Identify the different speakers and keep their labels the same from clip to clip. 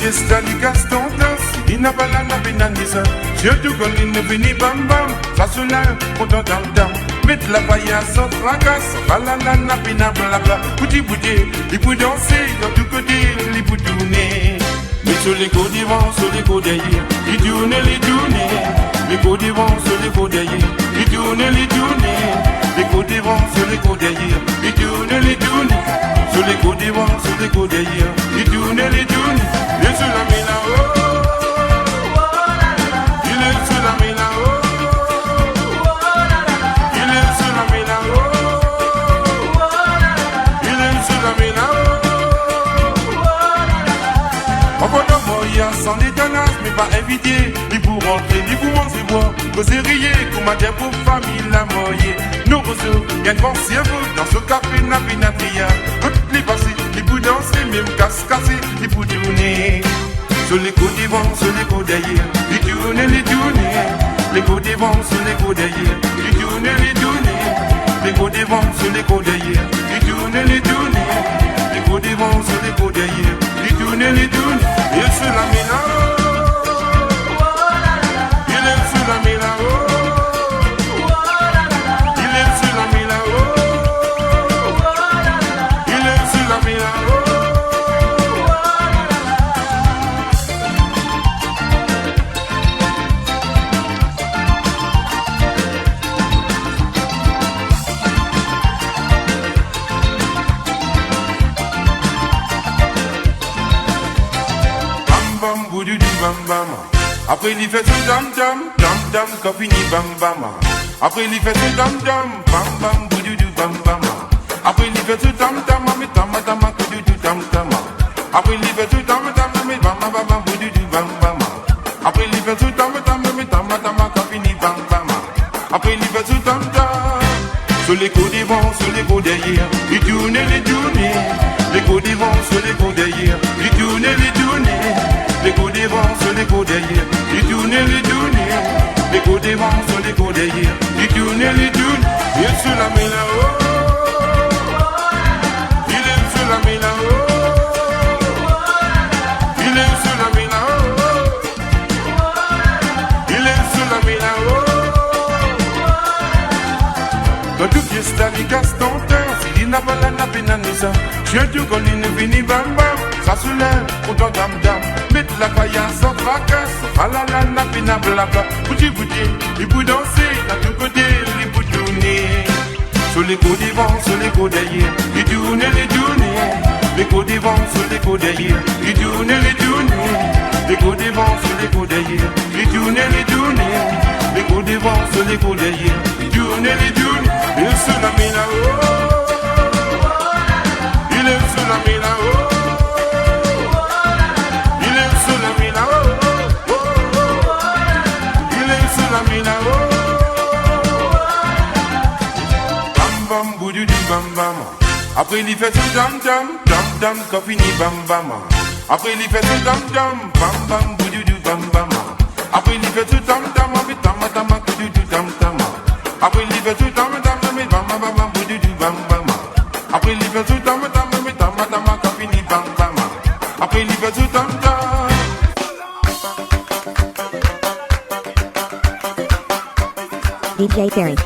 Speaker 1: fiesta li Gaston danse, il n'a pas la benanisa. Surtout quand il ne finit bam bam, ça se lève, on dam dam. Mettre la paillasse sans fracasse, balalana pina blabla. Bouti bouti, il peut danser, dans tout côté, il peut tourner. Mais sur les côtes devant, sur les côtes derrière, il tourne, il tourne. Les côtes devant, sur les côtes derrière, il tourne, il tourne. Les côtes devant, sur les côtes derrière, il tourne, il tourne. Sur les côtes devant, sur les côtes derrière, il tourne, il tourne. Il est sur la main là-haut, il est sur la main là-haut, il est sur la main là-haut, il est sur la main là-haut. On va d'abord sans les tenaces, mais pas invité, ni pour rentrer, ni pour manger boire. Vous rire, comme ma dire pour famille la moyenne. Nous recevons, il y a une bonne cerveau dans ce café Napinatria. Toutes les passés, les bouts danser, même casse-cassé, les bouts tourner. Sur les côtes devant, sur les côtes derrière, les tourner, les tourner. Les côtes devant, sur les côtes derrière, les tourner, les tourner. Les côtes devant, sur les côtes derrière, les tourner, les tourner. Les côtes devant, sur les côtes derrière, les tourner, les tourner. Et sur la ménage, il est sur la ménage. Après il fait ce dam dam, dam dam, quand fini bam bam. Après il fait ce dam dam, bam bam, boudoudou bam bam. Après il fait ce dam dam, mais tam tam, boudoudou dam dam. Après il fait ce dam dam, mais bam bam, boudoudou bam bam. Après il fait ce dam dam, mais tam tam, quand fini bam bam. Après il fait ce dam dam. Sur les côtes devant, sur les côtes derrière, il tourne, les tourne. Les côtes devant, sur les côtes derrière, il tourne, les tourne. Les côtes devant, sur les côtes derrière, il tourne, il tourne. Les côtes devant, sur les côtes derrière, il tourne, il tourne. Il est sur la main là-haut, il est sur la main là-haut, il est sur la main là-haut, il est sur la main là-haut. Quand tout fiesta li Gaston danse, il n'a pas la benanisa. Surtout quand il ne finit bam bam, ça se lève, on dam dam. Mettre la paillasse sans fracasse, balalana pina blabla. Bouti bouti, il peut danser, dans tout côté, il peut tourner. Sur les côtes devant, sur les côtes derrière, il tourne, il tourne. Les côtes devant, sur les côtes derrière, il tourne, il tourne. Les côtes devant, sur les côtes derrière, il tourne, il tourne. Les côtes devant, sur les côtes derrière, il tourne, il tourne. Il est sur la main là-haut, il est sur la main là-haut. Bam bam. Après il fait ce dam dam, dam dam, quand fini bam bam. Après il fait ce dam dam, bam bam, boudoudou bam bam. Après il fait ce dam dam, mais tam tam, boudoudou dam dam. Après il fait ce dam dam, mais bam bam, boudoudou bam bam. Après il fait ce dam dam, mais tam tam, quand fini bam bam. Après il fait ce dam dam.
Speaker 2: DJ Ferry.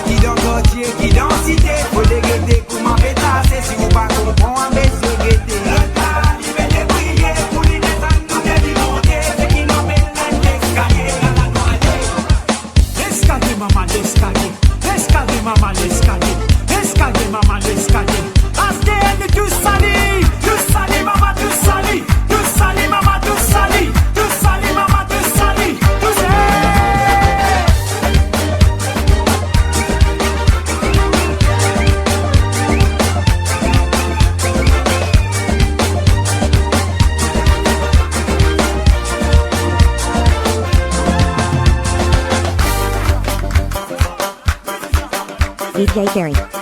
Speaker 3: Qui dans quartier, qui dans cité, faut les guetter pour m'embêter.
Speaker 2: DJ Ferry.